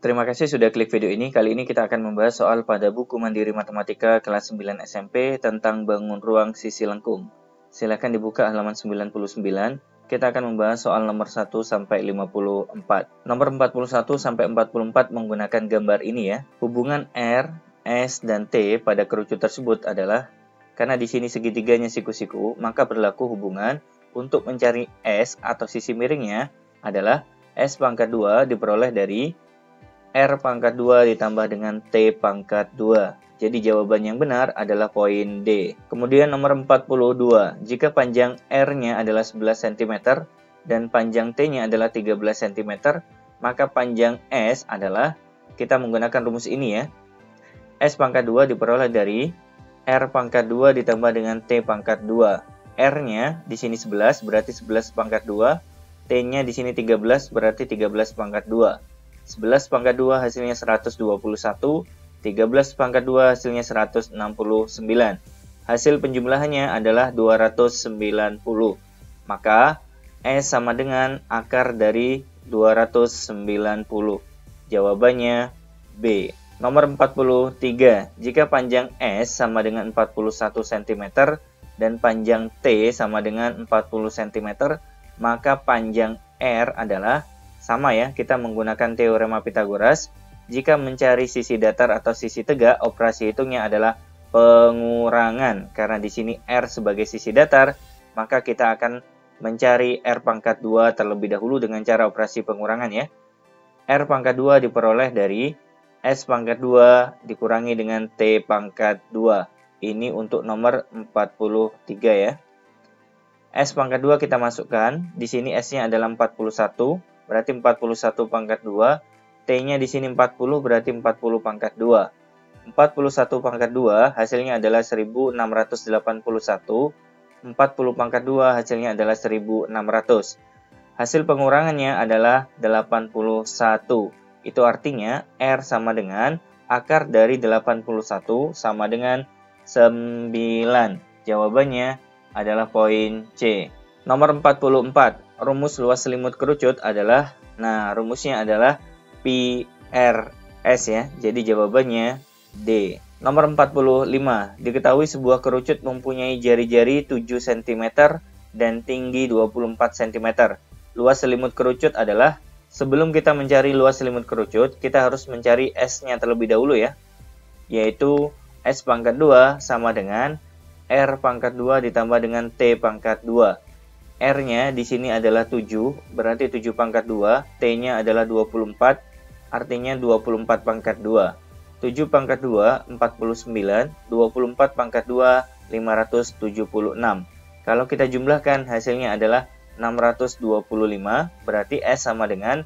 Terima kasih sudah klik video ini. Kali ini kita akan membahas soal pada buku Mandiri Matematika kelas 9 SMP tentang bangun ruang sisi lengkung. Silakan dibuka halaman 99. Kita akan membahas soal nomor 1 sampai 54. Nomor 41 sampai 44 menggunakan gambar ini ya. Hubungan R, S, dan T pada kerucut tersebut adalah karena di sini segitiganya siku-siku, maka berlaku hubungan untuk mencari S atau sisi miringnya adalah S pangkat 2 diperoleh dari R pangkat 2 ditambah dengan T pangkat 2. Jadi jawaban yang benar adalah poin D. Kemudian nomor 42. Jika panjang R-nya adalah 11 cm dan panjang T-nya adalah 13 cm, maka panjang S adalah, kita menggunakan rumus ini ya. S pangkat 2 diperoleh dari R pangkat 2 ditambah dengan T pangkat 2. R-nya di sini 11 berarti 11 pangkat 2. T-nya di sini 13 berarti 13 pangkat 2. 11 pangkat 2 hasilnya 121, 13 pangkat 2 hasilnya 169. Hasil penjumlahannya adalah 290. Maka S sama dengan akar dari 290. Jawabannya B. Nomor 43. Jika panjang S sama dengan 41 cm dan panjang T sama dengan 40 cm, maka panjang R adalah sama ya, kita menggunakan teorema Pythagoras. Jika mencari sisi datar atau sisi tegak, operasi hitungnya adalah pengurangan. Karena di sini R sebagai sisi datar, maka kita akan mencari R pangkat 2 terlebih dahulu dengan cara operasi pengurangan ya. R pangkat 2 diperoleh dari S pangkat 2 dikurangi dengan T pangkat 2. Ini untuk nomor 43 ya. S pangkat 2 kita masukkan. Di sini S-nya adalah 41. Berarti 41 pangkat 2, T-nya di sini 40 berarti 40 pangkat 2. 41 pangkat 2 hasilnya adalah 1681, 40 pangkat 2 hasilnya adalah 1600. Hasil pengurangannya adalah 81. Itu artinya R sama dengan akar dari 81 sama dengan 9. Jawabannya adalah poin C. Nomor 44. Rumus luas selimut kerucut adalah, rumusnya adalah PRS ya. Jadi jawabannya D. Nomor 45. Diketahui sebuah kerucut mempunyai jari-jari 7 cm dan tinggi 24 cm. Luas selimut kerucut adalah, sebelum kita mencari luas selimut kerucut, kita harus mencari S-nya terlebih dahulu ya. Yaitu S pangkat 2 sama dengan R pangkat 2 ditambah dengan T pangkat 2. R-nya di sini adalah 7, berarti 7 pangkat 2, T-nya adalah 24, artinya 24 pangkat 2. 7 pangkat 2, 49, 24 pangkat 2, 576. Kalau kita jumlahkan hasilnya adalah 625, berarti S sama dengan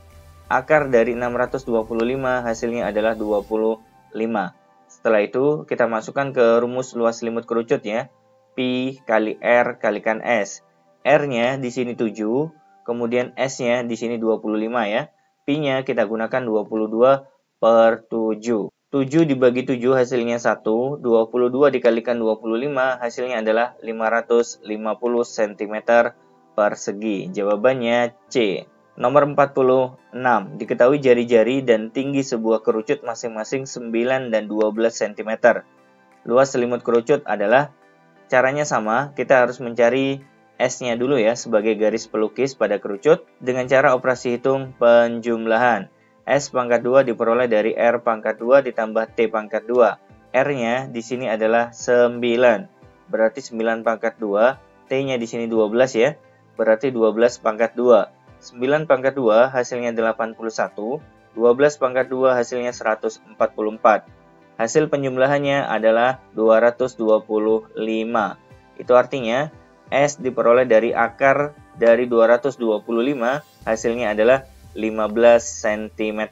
akar dari 625 hasilnya adalah 25. Setelah itu kita masukkan ke rumus luas selimut kerucut ya, Pi kali R kalikan S. R-nya di sini 7, kemudian S-nya di sini 25 ya. Pi-nya kita gunakan 22/7. 7 dibagi 7 hasilnya 1, 22 dikalikan 25 hasilnya adalah 550 cm persegi. Jawabannya C. Nomor 46. Diketahui jari-jari dan tinggi sebuah kerucut masing-masing 9 dan 12 cm. Luas selimut kerucut adalah, caranya sama, kita harus mencari S-nya dulu ya sebagai garis pelukis pada kerucut dengan cara operasi hitung penjumlahan. S pangkat 2 diperoleh dari R pangkat 2 ditambah T pangkat 2. R-nya di sini adalah 9. Berarti 9 pangkat 2, T-nya di sini 12 ya. Berarti 12 pangkat 2. 9 pangkat 2 hasilnya 81, 12 pangkat 2 hasilnya 144. Hasil penjumlahannya adalah 225. Itu artinya S diperoleh dari akar dari 225, hasilnya adalah 15 cm.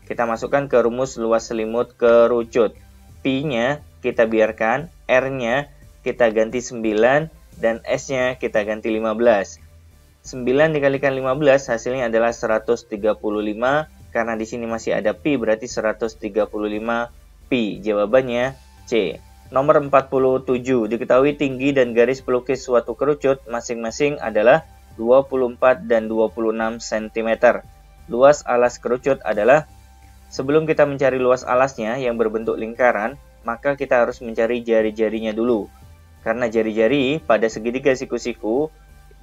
Kita masukkan ke rumus luas selimut kerucut. Pi-nya kita biarkan, R-nya kita ganti 9, dan S-nya kita ganti 15. 9 dikalikan 15 hasilnya adalah 135, karena di sini masih ada Pi berarti 135 Pi. Jawabannya C. Nomor 47, diketahui tinggi dan garis pelukis suatu kerucut masing-masing adalah 24 dan 26 cm. Luas alas kerucut adalah Sebelum kita mencari luas alasnya yang berbentuk lingkaran, maka kita harus mencari jari-jarinya dulu. Karena jari-jari pada segitiga siku-siku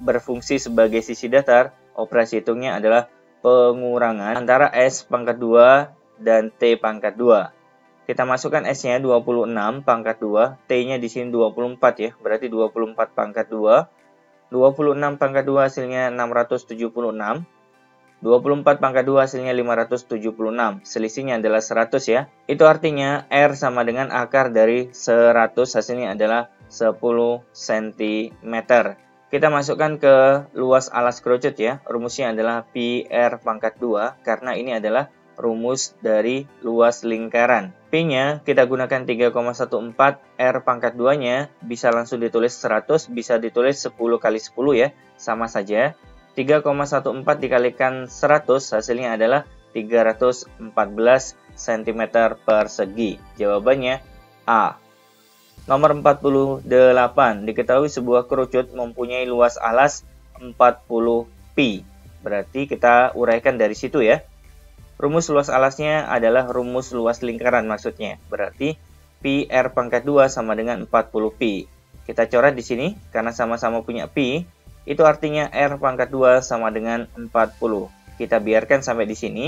berfungsi sebagai sisi datar, operasi hitungnya adalah pengurangan antara S pangkat 2 dan T pangkat 2. Kita masukkan S-nya 26 pangkat 2, T-nya di sini 24 ya, berarti 24 pangkat 2. 26 pangkat 2 hasilnya 676. 24 pangkat 2 hasilnya 576. Selisihnya adalah 100 ya. Itu artinya R sama dengan akar dari 100, hasilnya adalah 10 cm. Kita masukkan ke luas alas kerucut ya. Rumusnya adalah Pi R pangkat 2 karena ini adalah rumus dari luas lingkaran. Pi-nya kita gunakan 3,14, R pangkat 2-nya bisa langsung ditulis 100, bisa ditulis 10 kali 10 ya, sama saja. 3,14 dikalikan 100 hasilnya adalah 314 cm persegi. Jawabannya A. Nomor 48. Diketahui sebuah kerucut mempunyai luas alas 40 pi. Berarti kita uraikan dari situ ya. Rumus luas alasnya adalah rumus luas lingkaran maksudnya. Berarti pi R pangkat 2 sama dengan 40 pi. Kita coret di sini karena sama-sama punya pi. Itu artinya R pangkat 2 sama dengan 40. Kita biarkan sampai di sini.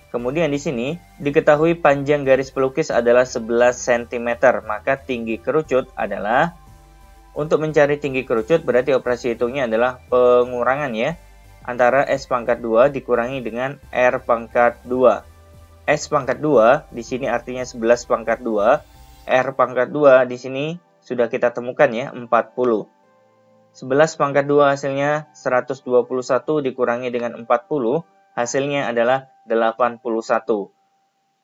Kemudian di sini diketahui panjang garis pelukis adalah 11 cm. Maka tinggi kerucut adalah, untuk mencari tinggi kerucut berarti operasi hitungnya adalah pengurangan ya. Antara S pangkat 2 dikurangi dengan R pangkat 2. S pangkat 2 di sini artinya 11 pangkat 2. R pangkat 2 di sini sudah kita temukan ya 40. 11 pangkat 2 hasilnya 121 dikurangi dengan 40, hasilnya adalah 81.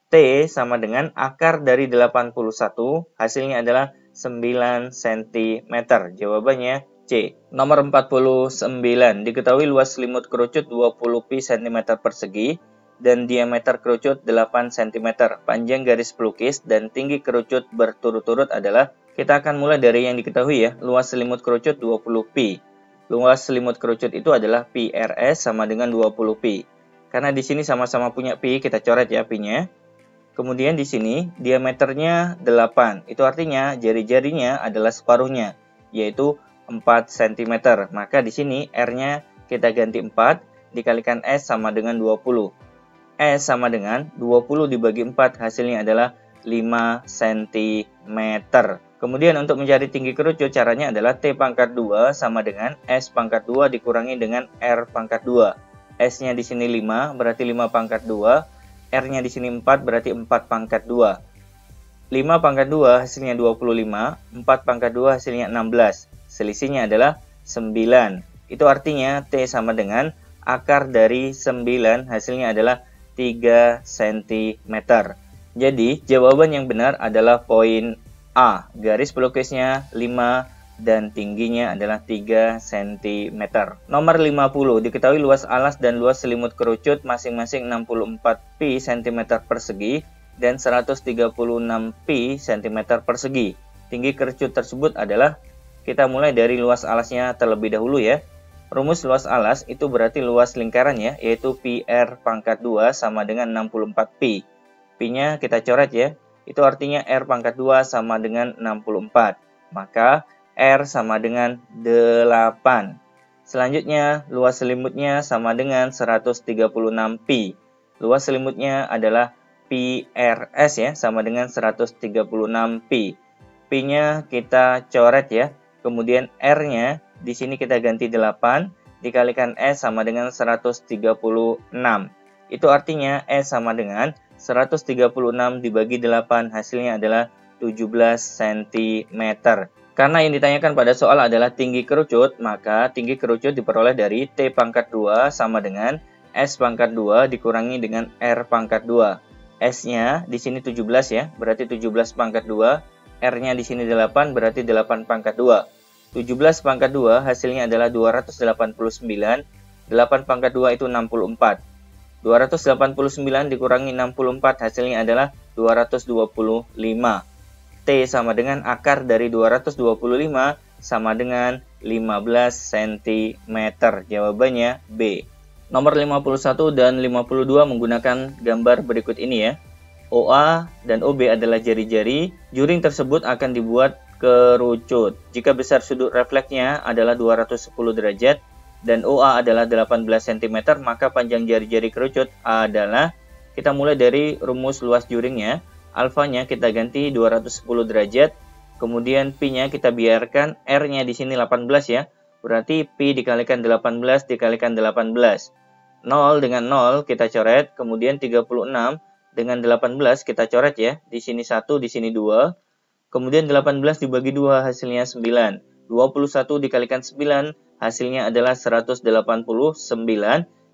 T sama dengan akar dari 81, hasilnya adalah 9 cm. Jawabannya C. Nomor 49. Diketahui luas selimut kerucut 20 pi cm persegi dan diameter kerucut 8 cm. Panjang garis pelukis dan tinggi kerucut berturut-turut adalah, kita akan mulai dari yang diketahui ya, luas selimut kerucut 20 pi. Luas selimut kerucut itu adalah pi RS sama dengan 20 pi. Karena di sini sama-sama punya pi, kita coret ya pi-nya. Kemudian di sini diameternya 8. Itu artinya jari-jarinya adalah separuhnya, yaitu 4 cm. Maka di sini R-nya kita ganti 4 dikalikan S sama dengan 20. S sama dengan 20 dibagi 4, hasilnya adalah 5 cm. Kemudian untuk mencari tinggi kerucut caranya adalah T pangkat 2 sama dengan S pangkat 2 dikurangi dengan R pangkat 2. S-nya di sini 5 berarti 5 pangkat 2. R-nya di sini 4 berarti 4 pangkat 2. 5 pangkat 2 hasilnya 25. 4 pangkat 2 hasilnya 16. Selisihnya adalah 9. Itu artinya T sama dengan akar dari 9, hasilnya adalah 3 cm. Jadi jawaban yang benar adalah poin A. Garis pelukisnya 5 dan tingginya adalah 3 cm. Nomor 50. Diketahui luas alas dan luas selimut kerucut masing-masing 64 pi cm persegi dan 136 pi cm persegi. Tinggi kerucut tersebut adalah, kita mulai dari luas alasnya terlebih dahulu ya. Rumus luas alas itu berarti luas lingkaran ya, yaitu pi R pangkat 2 sama dengan 64 pi. Pi-nya kita coret ya. Itu artinya R pangkat 2 sama dengan 64. Maka R sama dengan 8. Selanjutnya, luas selimutnya sama dengan 136 pi. Luas selimutnya adalah pi RS ya, sama dengan 136 pi. Pi-nya kita coret ya. Kemudian R-nya di sini kita ganti 8 dikalikan S sama dengan 136. Itu artinya S sama dengan 136 dibagi 8, hasilnya adalah 17 cm. Karena yang ditanyakan pada soal adalah tinggi kerucut, maka tinggi kerucut diperoleh dari T pangkat 2 sama dengan S pangkat 2 dikurangi dengan R pangkat 2. S-nya di sini 17 ya, berarti 17 pangkat 2. R-nya di sini 8, berarti 8 pangkat 2. 17 pangkat 2 hasilnya adalah 289. 8 pangkat 2 itu 64. 289 dikurangi 64 hasilnya adalah 225. T sama dengan akar dari 225 sama dengan 15 cm. Jawabannya B. Nomor 51 dan 52 menggunakan gambar berikut ini ya. OA dan OB adalah jari-jari, juring tersebut akan dibuat kerucut. Jika besar sudut refleksnya adalah 210 derajat dan OA adalah 18 cm, maka panjang jari-jari kerucut adalah, kita mulai dari rumus luas juringnya, alfanya kita ganti 210 derajat, kemudian pi-nya kita biarkan, R-nya di sini 18 ya, berarti pi dikalikan 18 dikalikan 18. 0 dengan 0 kita coret, kemudian 36 dengan 18 kita coret ya, di sini 1, di sini 2, kemudian 18 dibagi 2 hasilnya 9, 21 dikalikan 9 hasilnya adalah 189,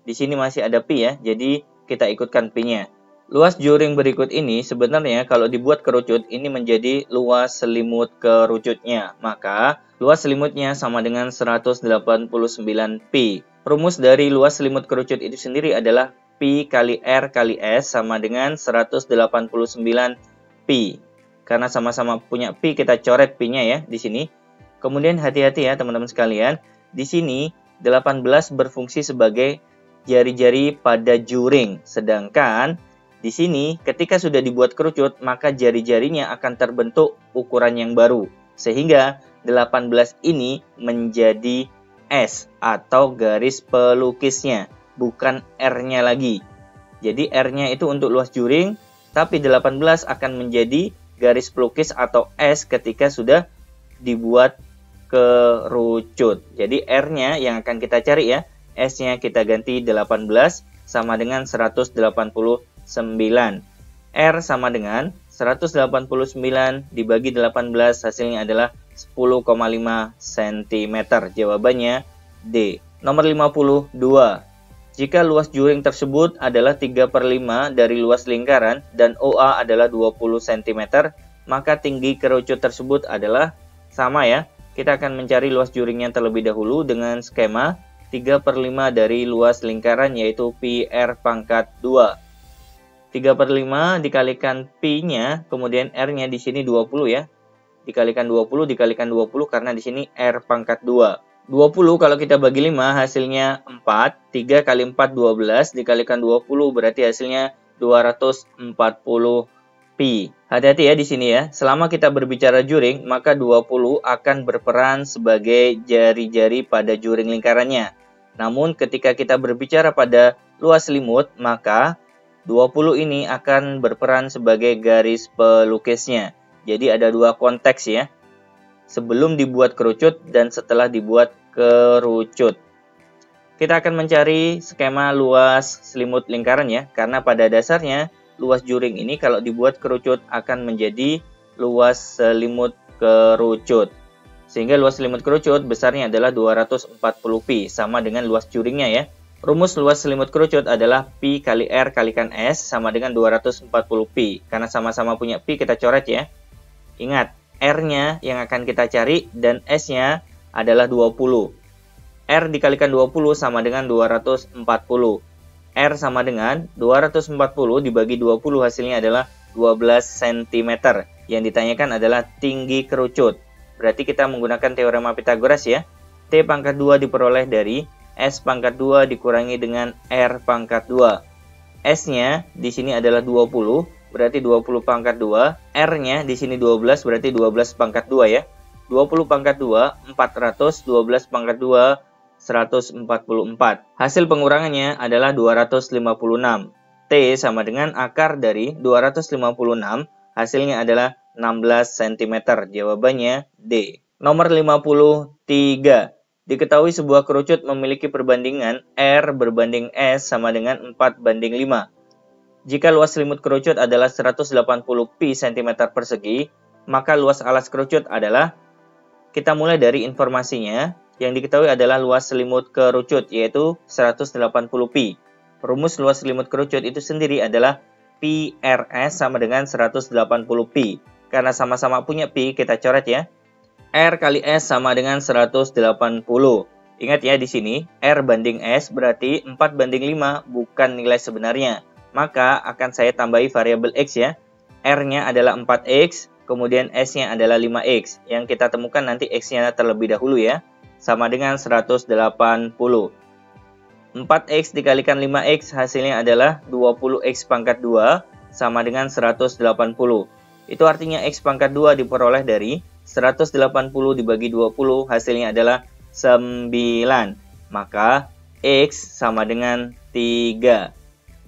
di sini masih ada pi ya, jadi kita ikutkan pi-nya. Luas juring berikut ini sebenarnya kalau dibuat kerucut ini menjadi luas selimut kerucutnya, maka luas selimutnya sama dengan 189 pi. Rumus dari luas selimut kerucut itu sendiri adalah pi kali R kali S sama dengan 189 pi. Karena sama-sama punya pi, kita coret pi-nya ya di sini. Kemudian hati-hati ya teman-teman sekalian, di sini 18 berfungsi sebagai jari-jari pada juring, sedangkan di sini ketika sudah dibuat kerucut maka jari-jarinya akan terbentuk ukuran yang baru, sehingga 18 ini menjadi S atau garis pelukisnya, bukan R-nya lagi. Jadi R-nya itu untuk luas juring, tapi 18 akan menjadi garis pelukis atau S ketika sudah dibuat kerucut. Jadi R-nya yang akan kita cari ya, S-nya kita ganti 18 sama dengan 189. R sama dengan 189 dibagi 18 hasilnya adalah 10,5 cm. Jawabannya D. Nomor 52. Jika luas juring tersebut adalah 3/5 dari luas lingkaran dan OA adalah 20 cm, maka tinggi kerucut tersebut adalah sama ya. Kita akan mencari luas juringnya terlebih dahulu dengan skema 3/5 dari luas lingkaran yaitu pi R pangkat 2. 3/5 dikalikan pi-nya, kemudian R-nya di sini 20 ya. Dikalikan 20 dikalikan 20 karena di sini R pangkat 2. 20 kalau kita bagi 5 hasilnya 4. 3 kali 4 12 dikalikan 20 berarti hasilnya 240 pi. Hati-hati ya di sini ya. Selama kita berbicara juring, maka 20 akan berperan sebagai jari-jari pada juring lingkarannya. Namun ketika kita berbicara pada luas selimut, maka 20 ini akan berperan sebagai garis pelukisnya. Jadi ada dua konteks ya. Sebelum dibuat kerucut dan setelah dibuat kerucut. Kita akan mencari skema luas selimut lingkaran ya. Karena pada dasarnya luas juring ini kalau dibuat kerucut akan menjadi luas selimut kerucut. Sehingga luas selimut kerucut besarnya adalah 240 pi. Sama dengan luas juringnya ya. Rumus luas selimut kerucut adalah pi kali R kalikan S sama dengan 240 pi. Karena sama-sama punya pi kita coret ya. Ingat, R-nya yang akan kita cari dan S-nya adalah 20. R dikalikan 20 sama dengan 240. R sama dengan 240 dibagi 20 hasilnya adalah 12 cm. Yang ditanyakan adalah tinggi kerucut. Berarti kita menggunakan teorema Pythagoras ya. T pangkat 2 diperoleh dari S pangkat 2 dikurangi dengan R pangkat 2. S-nya di sini adalah 20. Berarti 20 pangkat 2, R-nya di sini 12, berarti 12 pangkat 2 ya. 20 pangkat 2, 400, 12 pangkat 2, 144. Hasil pengurangannya adalah 256. T sama dengan akar dari 256, hasilnya adalah 16 cm. Jawabannya D. Nomor 53. Diketahui sebuah kerucut memiliki perbandingan R berbanding S sama dengan 4/5. Jika luas selimut kerucut adalah 180 pi cm persegi, maka luas alas kerucut adalah, kita mulai dari informasinya, yang diketahui adalah luas selimut kerucut yaitu 180 pi. Rumus luas selimut kerucut itu sendiri adalah pi RS sama dengan 180 pi. Karena sama-sama punya pi, kita coret ya. R kali S sama dengan 180. Ingat ya di sini, R banding S berarti 4/5 bukan nilai sebenarnya. Maka akan saya tambahi variabel X ya. R-nya adalah 4X, kemudian S-nya adalah 5X. Yang kita temukan nanti X-nya terlebih dahulu ya. Sama dengan 180. 4x dikalikan 5x hasilnya adalah 20x pangkat 2 sama dengan 180. Itu artinya x pangkat 2 diperoleh dari 180 dibagi 20 hasilnya adalah 9. Maka x sama dengan 3.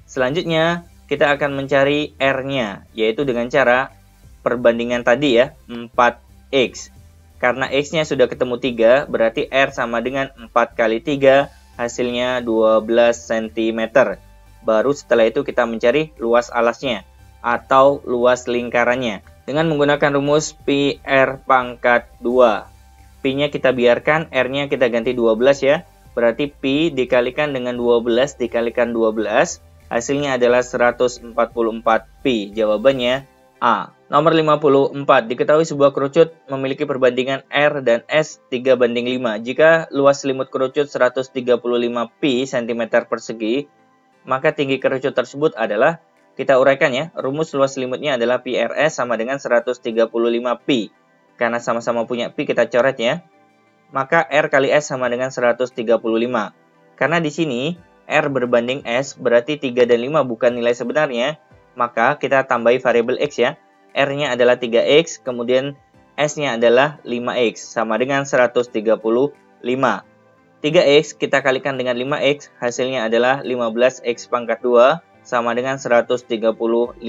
Selanjutnya kita akan mencari R-nya, yaitu dengan cara perbandingan tadi ya, 4x. Karena x-nya sudah ketemu 3, berarti R sama dengan 4 kali 3, hasilnya 12 cm. Baru setelah itu kita mencari luas alasnya, atau luas lingkarannya. Dengan menggunakan rumus pi R pangkat 2. Pi-nya kita biarkan, R-nya kita ganti 12 ya. Berarti pi dikalikan dengan 12 dikalikan 12, hasilnya adalah 144 pi. Jawabannya A. Nomor 54. Diketahui sebuah kerucut memiliki perbandingan R dan S 3:5. Jika luas selimut kerucut 135 pi cm persegi, maka tinggi kerucut tersebut adalah, kita uraikan ya, rumus luas selimutnya adalah pi RS sama dengan 135 pi. Karena sama-sama punya pi, kita coret ya. Maka R kali S sama dengan 135. Karena di sini R berbanding S, berarti 3 dan 5 bukan nilai sebenarnya, maka kita tambahi variabel X ya. R-nya adalah 3X, kemudian S-nya adalah 5X, sama dengan 135. 3X kita kalikan dengan 5X, hasilnya adalah 15X pangkat 2, sama dengan 135.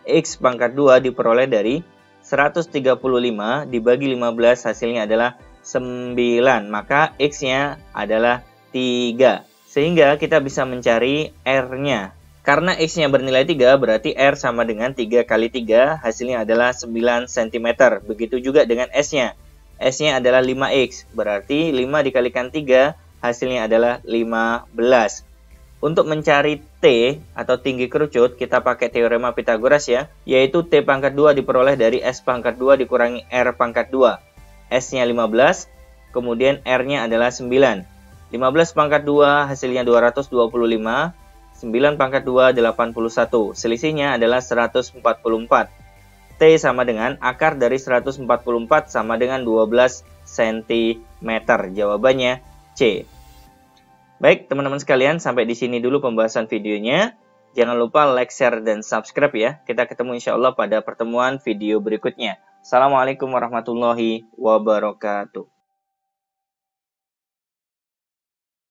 X pangkat 2 diperoleh dari 135 dibagi 15, hasilnya adalah 9. Maka X-nya adalah 3. Sehingga kita bisa mencari R-nya. Karena X-nya bernilai 3, berarti R sama dengan 3 kali 3, hasilnya adalah 9 cm. Begitu juga dengan S-nya. S-nya adalah 5X, berarti 5 dikalikan 3, hasilnya adalah 15. Untuk mencari T atau tinggi kerucut, kita pakai teorema Pythagoras ya, yaitu T pangkat 2 diperoleh dari S pangkat 2 dikurangi R pangkat 2. S-nya 15, kemudian R-nya adalah 9. 15 pangkat 2 hasilnya 225, 9 pangkat 2 81, selisihnya adalah 144. T sama dengan akar dari 144 sama dengan 12 cm. Jawabannya C. Baik teman-teman sekalian, sampai di sini dulu pembahasan videonya. Jangan lupa like, share, dan subscribe ya. Kita ketemu insya Allah pada pertemuan video berikutnya. Assalamualaikum warahmatullahi wabarakatuh.